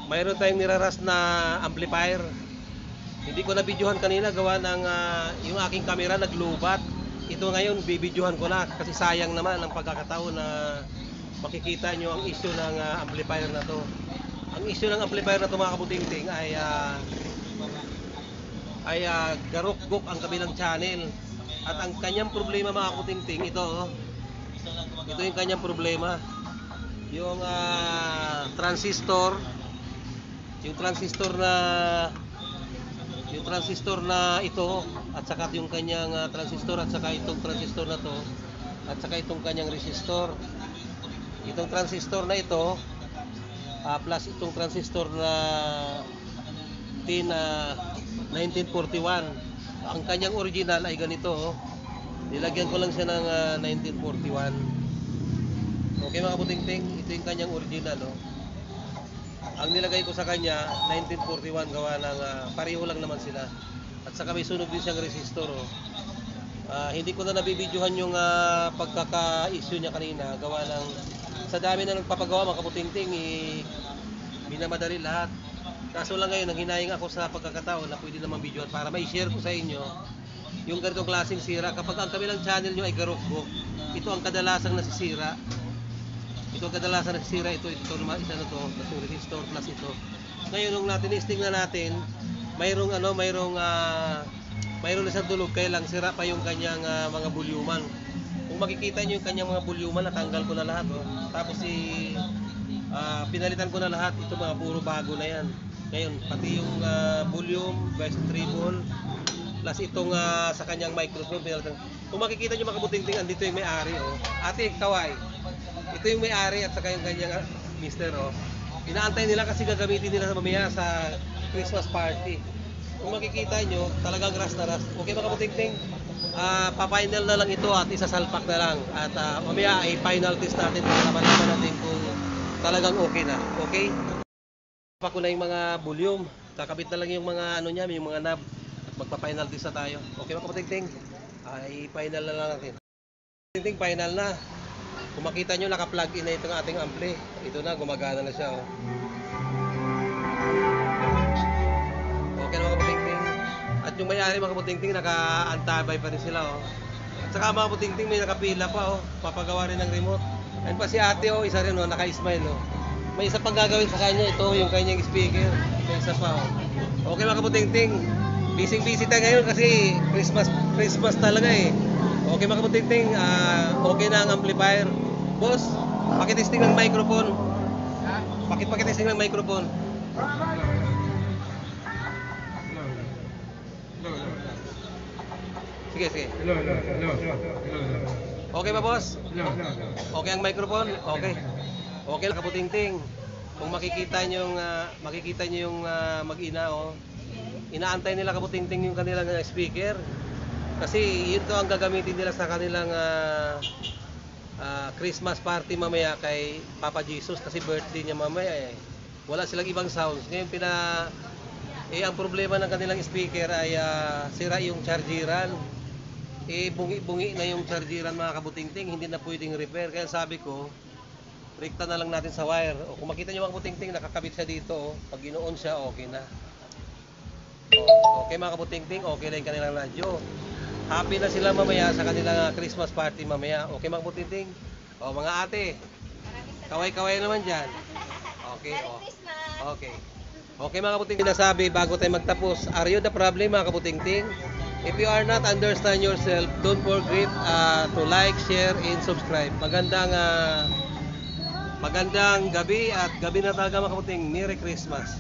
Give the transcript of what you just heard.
mayroon tayong niraras na amplifier. Hindi ko na videohan kanina gawa ng yung aking camera naglubat. Ito ngayon bibidyohan ko na kasi sayang naman ang pagkakataon na makikita nyo ang issue ng amplifier na to. Ang issue ng amplifier na to mga kabutingting ay garukgok ang kabilang channel. At ang kanyang problema mga kabutingting ito yung kanyang problema. Yung transistor na ito at saka yung kanyang transistor at saka itong transistor na to at saka itong kanyang resistor. Itong transistor na ito plus itong transistor na tin 1941. Ang kanyang original ay ganito. Nilagyan ko lang siya ng 1941. Okay mga kabutingting, ito yung kanyang original. Ang nilagay ko sa kanya 1941 gawa ng pareho lang naman sila. At saka may sunog din siyang resistor. Hindi ko na nabibidyohan yung pagkaka-issue niya kanina gawa ng sa dami na nagpapagawa mga kabutingting, binamadali lahat. Kaso lang ngayon nanghinayang ako sa pagkakataon na pwede naman videohan para mai-share ko sa inyo yung ganitong klaseng sira. Kapag ang kabilang channel nyo ay garukgok, ito ang kadalasang nasisira. Ito kadalasan nagsisira ito isa na to, plus yung resistor plus ito. Ngayon nung tinisting na natin, mayroong isang dulog kaya lang sira pa yung kanyang mga bulyuman. Kung makikita niyo yung kanyang mga bulyuman, natanggal ko na lahat. Tapos pinalitan ko na lahat. Ito mga puro bago na yan. Ngayon pati yung volume, bass treble, plus itong sa kanyang microphone pinalitan. Kung makikita niyo mga kabutingting, andito yung may-ari. Ate, kaway. Ito yung may-ari at saka yung kanyang mister. Inaantay nila kasi gagamitin nila sa mamaya sa Christmas party. Kung makikita nyo, talagang ras na ras. Okay mga kabutingting, pa-final na lang ito at isasalpak na lang. At mamaya ay final test natin para malaman natin kung talagang okay na. Okay? Pa ko na yung mga volume. Kakabit na lang yung mga niya, yung mga knob. At magpa-final test na tayo. Okay mga kabutingting, ay final na lang natin. Kabutingting, final na. Kung makita nyo, naka-plug in na itong ating ampli. Ito na, gumagana na siya. Okay na mga kabutingting. At yung may-ari mga kabutingting, naka-antabay pa rin sila. At saka mga kabutingting, may nakapila pa. Papagawa rin ng remote. Ayun pa si ate, isa rin, naka-smile. May isa pang gagawin sa kanya. Ito yung kanyang speaker. May isa pa. Okay mga kabutingting. Busy tayo ngayon kasi Christmas talaga Okay mga kabutingting, okay na ang amplifier. Boss, pakitesting ng microphone. Pakitesting ng microphone. Sige. Okay ba boss? Okay ang microphone? Okay. Okay lang kabutingting. Kung makikita nyo yung mag-ina inaantay nila kabutingting yung kanilang speaker. Kasi yun to ang gagamitin nila sa kanilang Christmas party mamaya kay Papa Jesus kasi birthday niya mamaya Wala silang ibang sounds. Ngayon ang problema ng kanilang speaker ay sira yung chargeran. Bungi-bungi na yung chargeran mga kabutingting, hindi na pwedeng repair. Kaya sabi ko, rekta na lang natin sa wire. Kung makita niyo mga kabutingting, nakakabit siya dito. Pag ginoon siya, okay na. Okay mga kabutingting, okay na yung kanilang radyo. Happy na sila mamaya sa kanilang Christmas party mamaya. Okay mga kabutingting? Mga ate, kaway-kaway naman dyan. Okay. Okay mga kabutingting, nasabi bago tayo magtapos, are you the problem mga kabutingting? If you are not understand yourself, don't forget to like, share, and subscribe. Magandang gabi at gabi na talaga mga kabutingting. Merry Christmas.